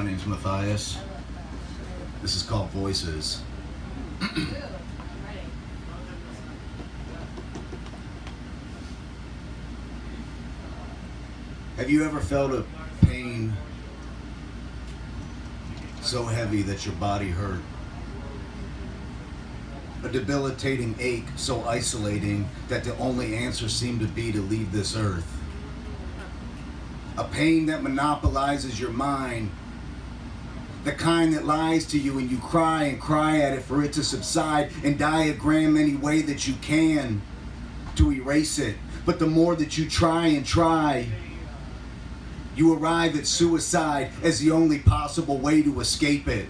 My name's Matthias. This is called Voices. Have you ever felt a pain so heavy that your body hurt? A debilitating ache so isolating that the only answer seemed to be to leave this earth. A pain that monopolizes your mind, the kind that lies to you and you cry and cry at it for it to subside and diagram any way that you can to erase it. But the more that you try and try, you arrive at suicide as the only possible way to escape it.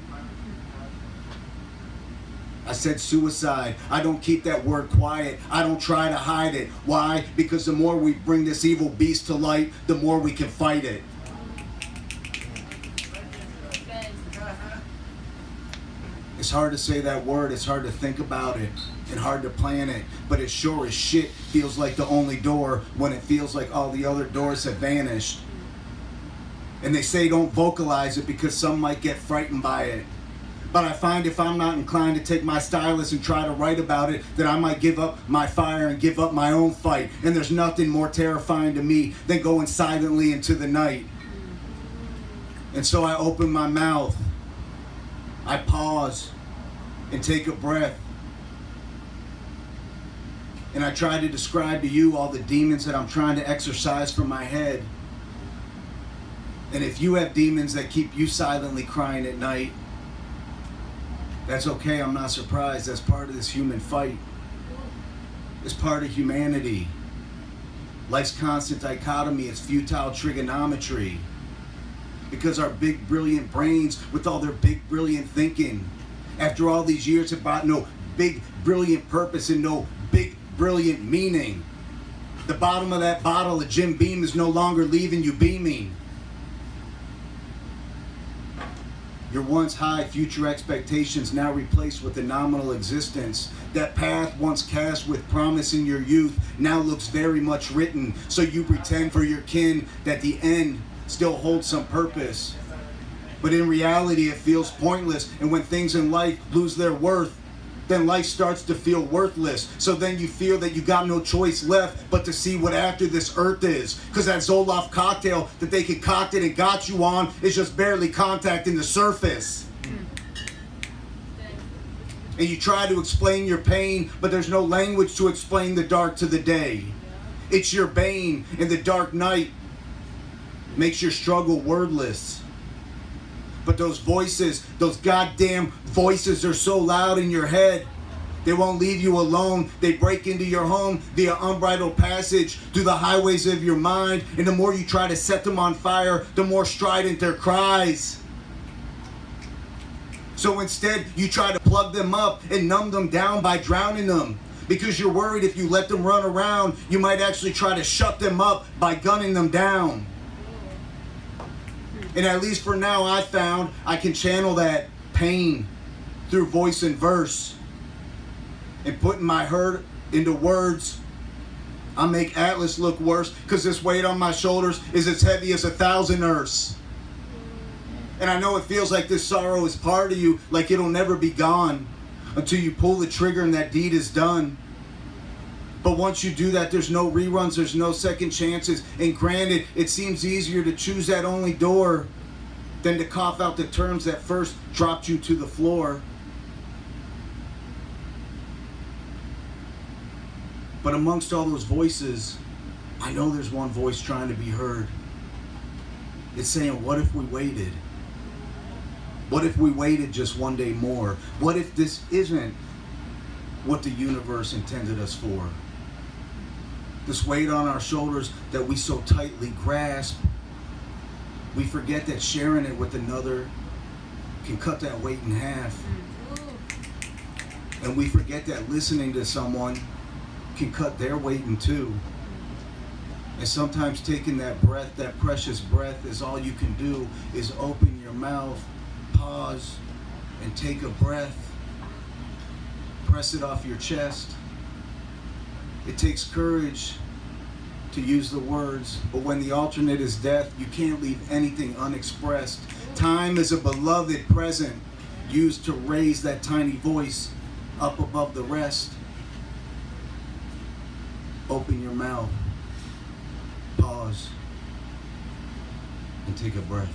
I said suicide. I don't keep that word quiet. I don't try to hide it. Why? Because the more we bring this evil beast to light, the more we can fight it. It's hard to say that word. It's hard to think about it and hard to plan it. But it sure as shit feels like the only door when it feels like all the other doors have vanished. And they say don't vocalize it because some might get frightened by it. But I find if I'm not inclined to take my stylus and try to write about it, that I might give up my fire and give up my own fight. And there's nothing more terrifying to me than going silently into the night. And so I open my mouth, I pause and take a breath. And I try to describe to you all the demons that I'm trying to exorcise from my head. And if you have demons that keep you silently crying at night, that's okay, I'm not surprised. That's part of this human fight. It's part of humanity. Life's constant dichotomy, it's futile trigonometry. Because our big, brilliant brains, with all their big, brilliant thinking, after all these years have brought no big, brilliant purpose and no big, brilliant meaning. The bottom of that bottle of Jim Beam is no longer leaving you beaming. Your once high future expectations now replaced with a nominal existence. That path once cast with promise in your youth now looks very much written. So you pretend for your kin that the end still holds some purpose. But in reality it feels pointless. And when things in life lose their worth, then life starts to feel worthless. So then you feel that you got no choice left but to see what after this earth is. Because that Zoloft cocktail that they concocted and got you on is just barely contacting the surface. And you try to explain your pain, but there's no language to explain the dark to the day. It's your bane, and the dark night makes your struggle wordless. But those voices, those goddamn voices are so loud in your head. They won't leave you alone. They break into your home via unbridled passage through the highways of your mind. And the more you try to set them on fire, the more strident their cries. So instead, you try to plug them up and numb them down by drowning them. Because you're worried if you let them run around, you might actually try to shut them up by gunning them down. And at least for now, I found I can channel that pain through voice and verse. And putting my hurt into words, I make Atlas look worse because this weight on my shoulders is as heavy as 1,000 earths. And I know it feels like this sorrow is part of you, like it'll never be gone until you pull the trigger and that deed is done. But once you do that, there's no reruns, there's no second chances. And granted, it seems easier to choose that only door than to cough out the terms that first dropped you to the floor. But amongst all those voices, I know there's one voice trying to be heard. It's saying, what if we waited? What if we waited just one day more? What if this isn't what the universe intended us for? This weight on our shoulders that we so tightly grasp, we forget that sharing it with another can cut that weight in half. And we forget that listening to someone can cut their weight in two. And sometimes taking that breath, that precious breath, is all you can do is open your mouth, pause, and take a breath. Press it off your chest. It takes courage to use the words, but when the alternate is death, you can't leave anything unexpressed. Time is a beloved present used to raise that tiny voice up above the rest. Open your mouth, pause, and take a breath.